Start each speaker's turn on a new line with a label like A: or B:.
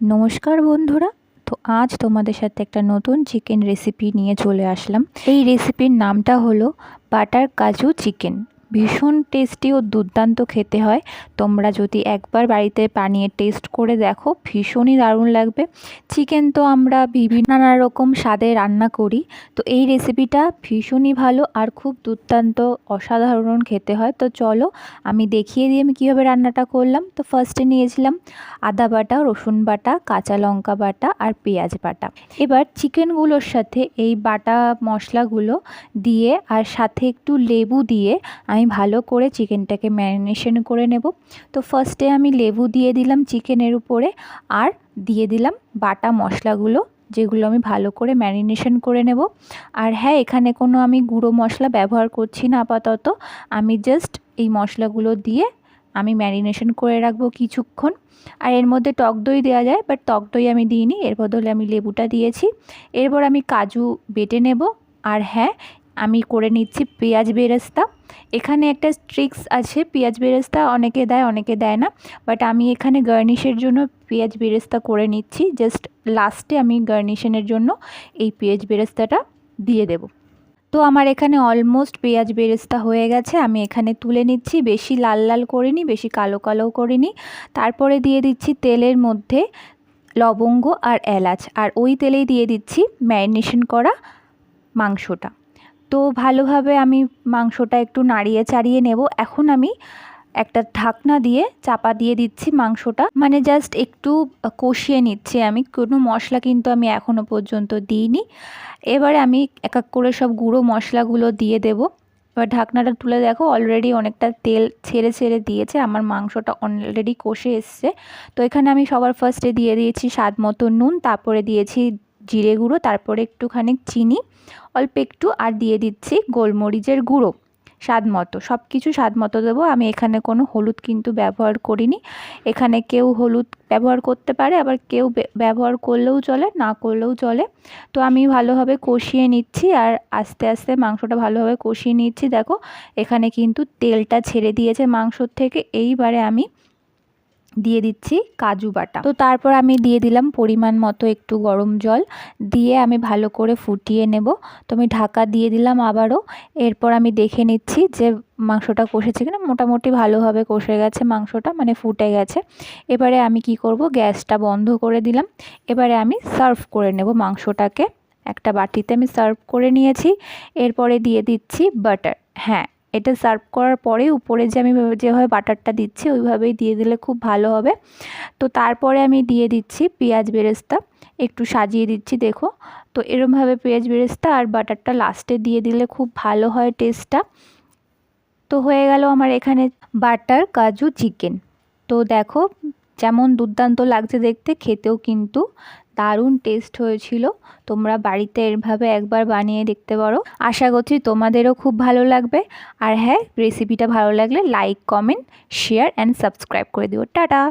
A: নমস্কার বন্ধুরা। তো আজ তোমাদের সাথে একটা নতুন চিকেন রেসিপি নিয়ে চলে আসলাম। এই রেসিপির নামটা হলো বাটার কাজু চিকেন। ভীষণ টেস্টি ও দুর্দান্ত খেতে হয়। তোমরা যদি একবার বাড়িতে বানিয়ে টেস্ট করে দেখো, ভীষণই দারুণ লাগবে। চিকেন তো আমরা বিভিন্ন নানা রকম স্বাদে রান্না করি, তো এই রেসিপিটা ভীষণই ভালো আর খুব দুর্দান্ত অসাধারণ খেতে হয়। তো চলো আমি দেখিয়ে দিই আমি কীভাবে রান্নাটা করলাম। তো ফার্স্টে নিয়েছিলাম আদা বাটা, রসুন বাটা, কাঁচা লঙ্কা বাটা আর পেঁয়াজ বাটা। এবার চিকেনগুলোর সাথে এই বাটা মশলাগুলো দিয়ে আর সাথে একটু লেবু দিয়ে আমি ভালো করে চিকেনটাকে ম্যারিনেশন করে নেব। তো ফার্স্টে আমি লেবু দিয়ে দিলাম চিকেনের উপরে, আর দিয়ে দিলাম বাটা মশলাগুলো, যেগুলো আমি ভালো করে ম্যারিনেশন করে নেব। আর হ্যাঁ, এখানে কোনো আমি গুঁড়ো মশলা ব্যবহার করছি না আপাতত। আমি জাস্ট এই মশলাগুলো দিয়ে আমি ম্যারিনেশন করে রাখবো কিছুক্ষণ। আর এর মধ্যে টক দই দেওয়া যায়, বাট টক দই আমি দিইনি, এর বদলে আমি লেবুটা দিয়েছি। এরপর আমি কাজু বেটে নেব। আর হ্যাঁ, আমি করে নিচ্ছি পেঁয়াজ বেরেস্তা। এখানে একটা ট্রিক্স আছে, পেঁয়াজ বেরেস্তা অনেকে দেয় অনেকে দেয় না, বাট আমি এখানে গার্নিশের জন্য পেঁয়াজ বেরেস্তা করে নিচ্ছি। জাস্ট লাস্টে আমি গার্নিশনের জন্য এই পেঁয়াজ বেরেস্তাটা দিয়ে দেব। তো আমার এখানে অলমোস্ট পেঁয়াজ বেরেস্তা হয়ে গেছে, আমি এখানে তুলে নিচ্ছি। বেশি লাল লাল করিনি, বেশি কালো কালোও করিনি। তারপরে দিয়ে দিচ্ছি তেলের মধ্যে লবঙ্গ আর এলাচ, আর ওই তেলেই দিয়ে দিচ্ছি ম্যারিনেশন করা মাংসটা। তো ভালোভাবে আমি মাংসটা একটু নাড়িয়ে চাড়িয়ে নেব। এখন আমি একটা ঢাকনা দিয়ে চাপা দিয়ে দিচ্ছি মাংসটা, মানে জাস্ট একটু কষিয়ে নিচ্ছি। আমি কোনো মশলা কিন্তু আমি এখনও পর্যন্ত দিইনি। এবারে আমি এক এক করে সব গুঁড়ো মশলাগুলো দিয়ে দেব। এবার ঢাকনাটা তুলে দেখো, অলরেডি অনেকটা তেল ছেড়ে ছেড়ে দিয়েছে, আমার মাংসটা অলরেডি কষে এসছে। তো এখানে আমি সবার ফার্স্টে দিয়ে দিয়েছি স্বাদ মতো নুন, তারপরে দিয়েছি জিরে গুঁড়ো, তারপরে একটুখানি চিনি অল্প একটু, আর দিয়ে দিচ্ছি গোলমরিচের গুঁড়ো স্বাদ মতো। সব কিছু স্বাদ মতো দেবো। আমি এখানে কোনো হলুদ কিন্তু ব্যবহার করিনি। এখানে কেউ হলুদ ব্যবহার করতে পারে, আবার কেউ ব্যবহার করলেও চলে, না করলেও চলে। তো আমি ভালোভাবে কষিয়ে নিচ্ছি, আর আস্তে আস্তে মাংসটা ভালোভাবে কষিয়ে নিচ্ছি। দেখো এখানে কিন্তু তেলটা ছেড়ে দিয়েছে মাংসর থেকে। এইবারে আমি দিয়ে দিচ্ছি কাজু বাটা। তো তারপর আমি দিয়ে দিলাম পরিমাণ মতো একটু গরম জল, দিয়ে আমি ভালো করে ফুটিয়ে নেব। তো আমি ঢাকা দিয়ে দিলাম আবারও। এরপর আমি দেখে নিচ্ছি যে মাংসটা কষেছে কিনা। মোটামুটি ভালোভাবে কষে গেছে মাংসটা, মানে ফুটে গেছে। এবারে আমি কি করব, গ্যাসটা বন্ধ করে দিলাম। এবারে আমি সার্ভ করে নেব মাংসটাকে। একটা বাটিতে আমি সার্ভ করে নিয়েছি। এরপরে দিয়ে দিচ্ছি বাটার। হ্যাঁ, এটা সার্ভ করার পরে উপরে যে আমি যেভাবে বাটারটা দিচ্ছি ওইভাবেই দিয়ে দিলে খুব ভালো হবে। তো তারপরে আমি দিয়ে দিচ্ছি পেঁয়াজ বেরেস্তা, একটু সাজিয়ে দিচ্ছি দেখো। তো এরমভাবে পেঁয়াজ বেরেস্তা আর বাটারটা লাস্টে দিয়ে দিলে খুব ভালো হয় টেস্টটা। তো হয়ে গেল আমার এখানে বাটার কাজু চিকেন। তো দেখো যেমন দুর্দান্ত লাগছে দেখতে, খেতেও কিন্তু দারুণ টেস্ট হয়েছিল। তোমরা বাড়িতে এভাবে একবার বানিয়ে দেখতে পারো। আশা করছি তোমাদেরও খুব ভালো লাগবে। আর হ্যাঁ, রেসিপিটা ভালো লাগলে like, comment, share and subscribe করে দিও। টাটা।